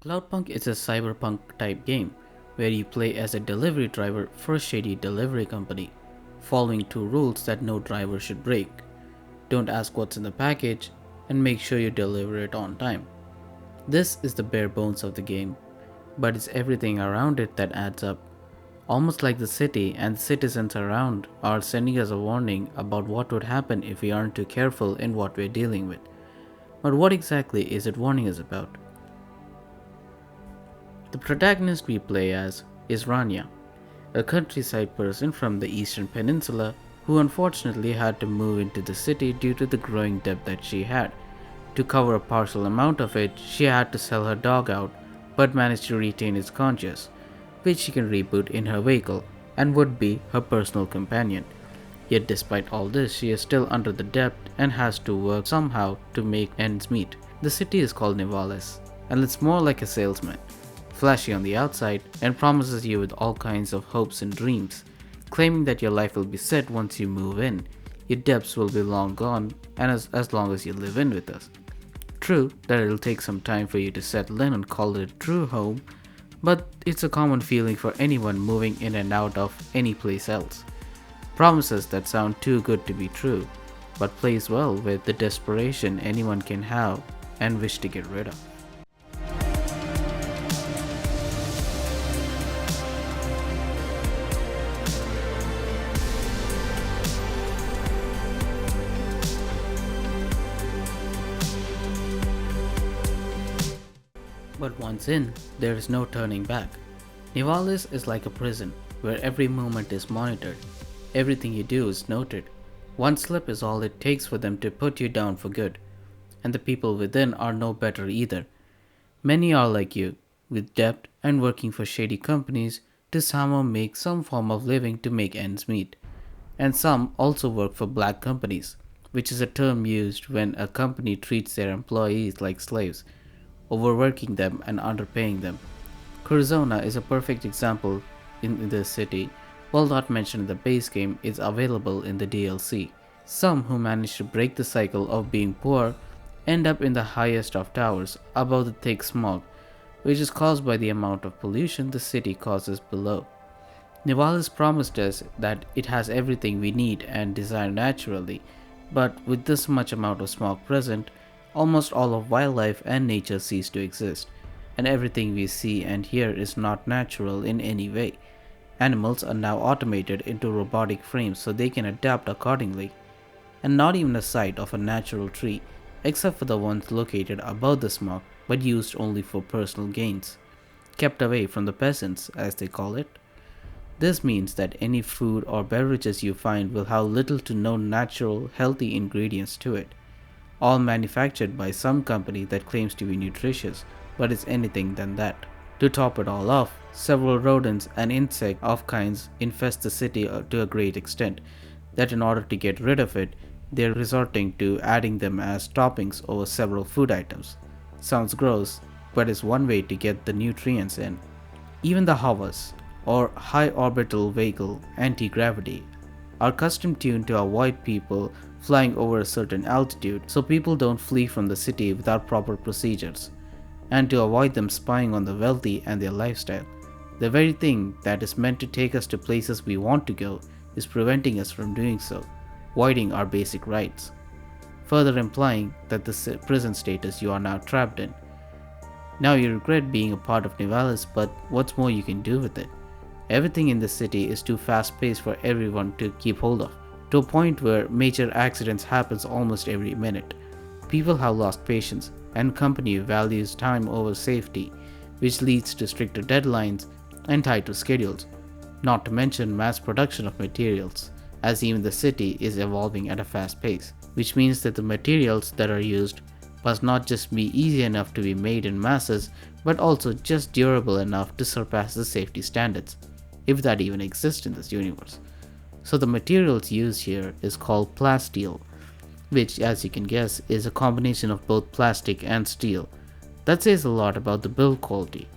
Cloudpunk is a cyberpunk type game where you play as a delivery driver for a shady delivery company, following two rules that no driver should break. Don't ask what's in the package and make sure you deliver it on time. This is the bare bones of the game, but it's everything around it that adds up. Almost like the city and the citizens around are sending us a warning about what would happen if we aren't too careful in what we're dealing with. But what exactly is it warning us about? The protagonist we play as is Rania, a countryside person from the Eastern Peninsula who unfortunately had to move into the city due to the growing debt that she had. To cover a partial amount of it, she had to sell her dog out, but managed to retain its conscience, which she can reboot in her vehicle and would be her personal companion. Yet despite all this, she is still under the debt and has to work somehow to make ends meet. The city is called Nivalis, and it's more like a salesman, flashy on the outside and promises you with all kinds of hopes and dreams, claiming that your life will be set once you move in, your debts will be long gone, and as long as you live in with us. True that it'll take some time for you to settle in and call it a true home, but it's a common feeling for anyone moving in and out of any place else. Promises that sound too good to be true, but plays well with the desperation anyone can have and wish to get rid of. But once in, there is no turning back. Nivalis is like a prison, where every movement is monitored. Everything you do is noted. One slip is all it takes for them to put you down for good. And the people within are no better either. Many are like you, with debt and working for shady companies to somehow make some form of living to make ends meet. And some also work for black companies, which is a term used when a company treats their employees like slaves, overworking them and underpaying them. Curzona is a perfect example in this city. While not mentioned in the base game, is available in the DLC. Some who manage to break the cycle of being poor end up in the highest of towers, above the thick smog, which is caused by the amount of pollution the city causes below. Nivalis promised us that it has everything we need and desire naturally, but with this much amount of smog present, almost all of wildlife and nature cease to exist, and everything we see and hear is not natural in any way. Animals are now automated into robotic frames so they can adapt accordingly, and not even a sight of a natural tree, except for the ones located above the smog but used only for personal gains, kept away from the peasants, as they call it. This means that any food or beverages you find will have little to no natural, healthy ingredients to it, all manufactured by some company that claims to be nutritious, but is anything than that. To top it all off, several rodents and insect of kinds infest the city to a great extent, that in order to get rid of it, they're resorting to adding them as toppings over several food items. Sounds gross, but is one way to get the nutrients in. Even the HOVAs, or High Orbital Vehicle Anti-Gravity, are custom tuned to avoid people flying over a certain altitude so people don't flee from the city without proper procedures, and to avoid them spying on the wealthy and their lifestyle. The very thing that is meant to take us to places we want to go is preventing us from doing so, voiding our basic rights, further implying that the prison status you are now trapped in. Now you regret being a part of Nivalis, but what's more you can do with it? Everything in the city is too fast-paced for everyone to keep hold of, to a point where major accidents happens almost every minute. People have lost patience, and company values time over safety, which leads to stricter deadlines and tighter schedules, not to mention mass production of materials, as even the city is evolving at a fast pace, which means that the materials that are used must not just be easy enough to be made in masses, but also just durable enough to surpass the safety standards, if that even exists in this universe. So the materials used here is called plasteel, which, as you can guess, is a combination of both plastic and steel. That says a lot about the build quality,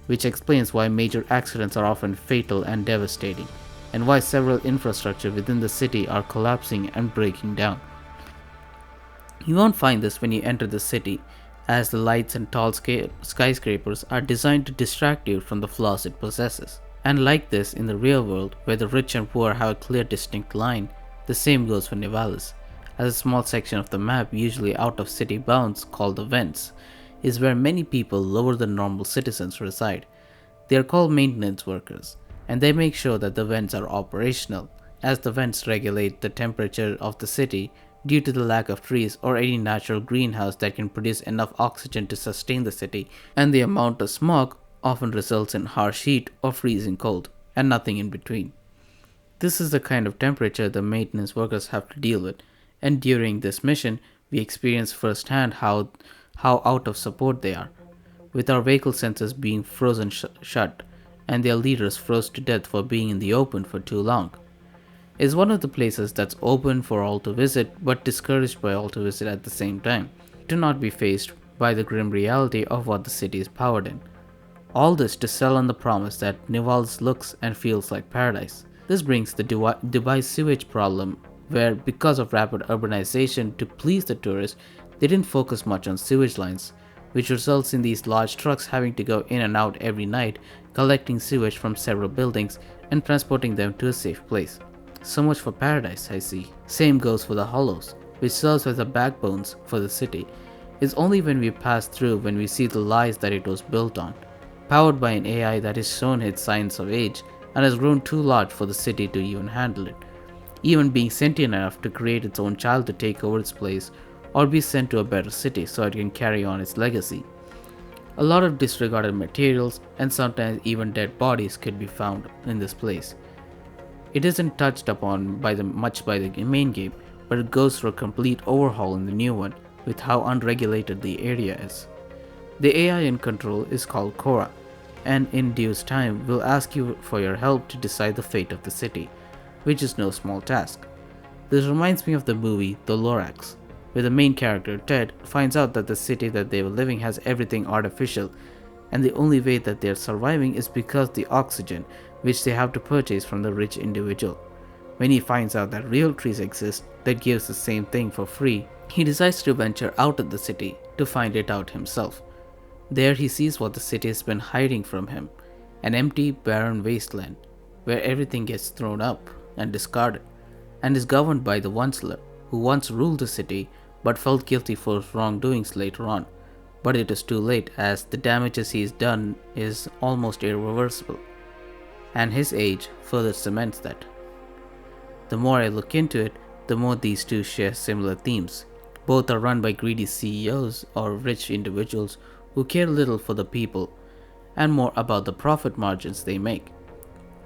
which explains why major accidents are often fatal and devastating, and why several infrastructure within the city are collapsing and breaking down. You won't find this when you enter the city, as the lights and tall skyscrapers are designed to distract you from the flaws it possesses. And like this, in the real world, where the rich and poor have a clear distinct line, the same goes for Nivalis, as a small section of the map, usually out of city bounds, called the Vents, is where many people lower than normal citizens reside. They are called maintenance workers, and they make sure that the vents are operational, as the vents regulate the temperature of the city due to the lack of trees or any natural greenhouse that can produce enough oxygen to sustain the city, and the amount of smog often results in harsh heat or freezing cold, and nothing in between. This is the kind of temperature the maintenance workers have to deal with, and during this mission, we experience firsthand how out of support they are, with our vehicle sensors being frozen shut and their leaders froze to death for being in the open for too long. Is one of the places that's open for all to visit but discouraged by all to visit at the same time, to not be faced by the grim reality of what the city is powered in. All this to sell on the promise that Nivalis looks and feels like paradise. This brings the Dubai sewage problem, where because of rapid urbanization to please the tourists, they didn't focus much on sewage lines, which results in these large trucks having to go in and out every night, collecting sewage from several buildings and transporting them to a safe place. So much for paradise, I see. Same goes for the hollows, which serves as the backbones for the city. It's only when we pass through when we see the lies that it was built on, powered by an AI that has shown its signs of age and has grown too large for the city to even handle it, even being sentient enough to create its own child to take over its place or be sent to a better city so it can carry on its legacy. A lot of disregarded materials and sometimes even dead bodies could be found in this place. It isn't touched upon much by the main game, but it goes through a complete overhaul in the new one with how unregulated the area is. The AI in control is called Cora, and in due time will ask you for your help to decide the fate of the city, which is no small task. This reminds me of the movie The Lorax, where the main character, Ted, finds out that the city that they were living has everything artificial, and the only way that they are surviving is because the oxygen, which they have to purchase from the rich individual. When he finds out that real trees exist that gives the same thing for free, he decides to venture out of the city to find it out himself. There he sees what the city has been hiding from him, an empty, barren wasteland, where everything gets thrown up and discarded, and is governed by the Onceler, who once ruled the city but felt guilty for his wrongdoings later on. But it is too late, as the damages he has done is almost irreversible, and his age further cements that. The more I look into it, the more these two share similar themes. Both are run by greedy CEOs or rich individuals who care little for the people and more about the profit margins they make.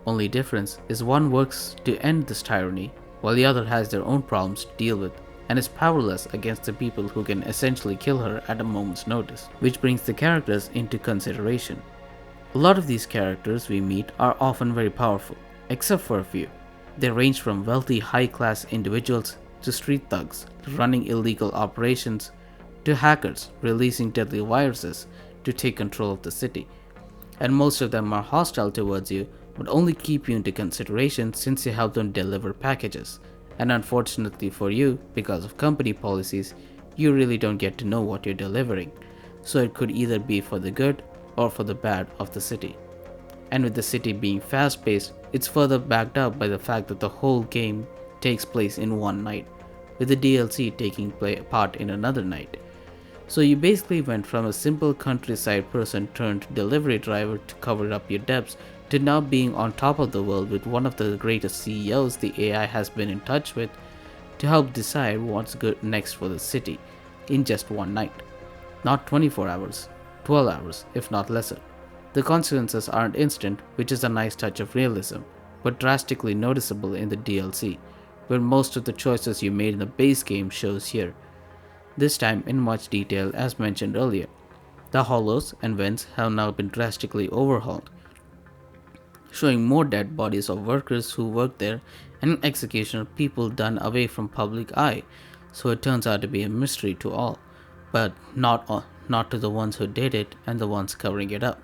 Only difference is one works to end this tyranny while the other has their own problems to deal with and is powerless against the people who can essentially kill her at a moment's notice, which brings the characters into consideration. A lot of these characters we meet are often very powerful, except for a few. They range from wealthy high-class individuals to street thugs running illegal operations to hackers releasing deadly viruses to take control of the city. And most of them are hostile towards you, but only keep you into consideration since you help them deliver packages. And unfortunately for you, because of company policies, you really don't get to know what you're delivering. So it could either be for the good or for the bad of the city. And with the city being fast-paced, it's further backed up by the fact that the whole game takes place in one night, with the DLC taking part in another night. So you basically went from a simple countryside person turned delivery driver to cover up your debts to now being on top of the world with one of the greatest CEOs the AI has been in touch with to help decide what's good next for the city in just one night. Not 24 hours, 12 hours, if not lesser. The consequences aren't instant, which is a nice touch of realism, but drastically noticeable in the DLC, where most of the choices you made in the base game shows here. This time in much detail as mentioned earlier. The hollows and vents have now been drastically overhauled, showing more dead bodies of workers who work there and an execution of people done away from public eye, so it turns out to be a mystery to all, but not to the ones who did it and the ones covering it up.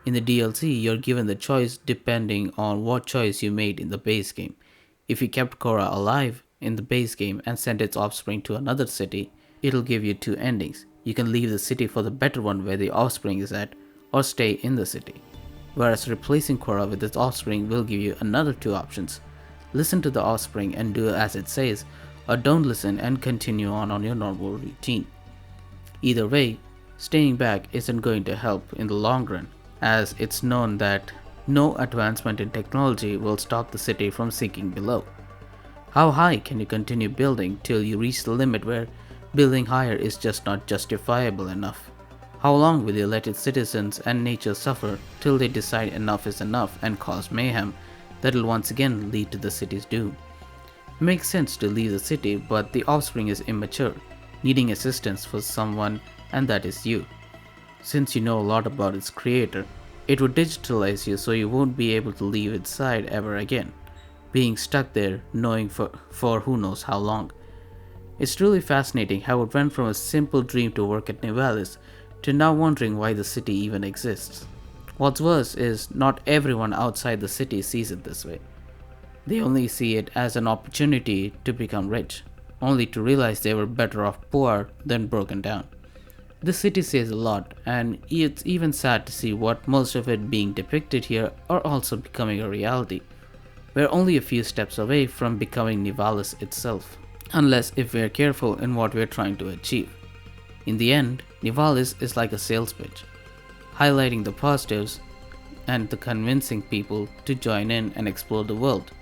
In the DLC, you're given the choice depending on what choice you made in the base game. If you kept Korra alive in the base game and sent its offspring to another city, it'll give you two endings. You can leave the city for the better one where the offspring is at, or stay in the city. Whereas replacing Korra with its offspring will give you another two options. Listen to the offspring and do as it says, or don't listen and continue on your normal routine. Either way, staying back isn't going to help in the long run, as it's known that no advancement in technology will stop the city from sinking below. How high can you continue building till you reach the limit where building higher is just not justifiable enough? How long will you let its citizens and nature suffer till they decide enough is enough and cause mayhem that'll once again lead to the city's doom? It makes sense to leave the city, but the offspring is immature, needing assistance for someone, and that is you. Since you know a lot about its creator, it would digitalize you so you won't be able to leave its side ever again, being stuck there knowing for who knows how long. It's truly fascinating how it went from a simple dream to work at Nivalis to now wondering why the city even exists. What's worse is not everyone outside the city sees it this way. They only see it as an opportunity to become rich, only to realize they were better off poor than broken down. This city says a lot, and it's even sad to see what most of it being depicted here are also becoming a reality. We're only a few steps away from becoming Nivalis itself, unless if we're careful in what we're trying to achieve. In the end, Nivalis is like a sales pitch, highlighting the positives and the convincing people to join in and explore the world.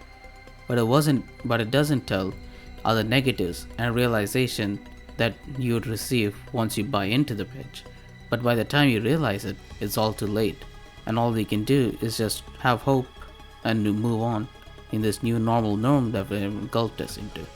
But it doesn't tell are the negatives and realization that you would receive once you buy into the pitch. But by the time you realize it, it's all too late, and all we can do is just have hope and to move on in this new normal norm that we've engulfed us into.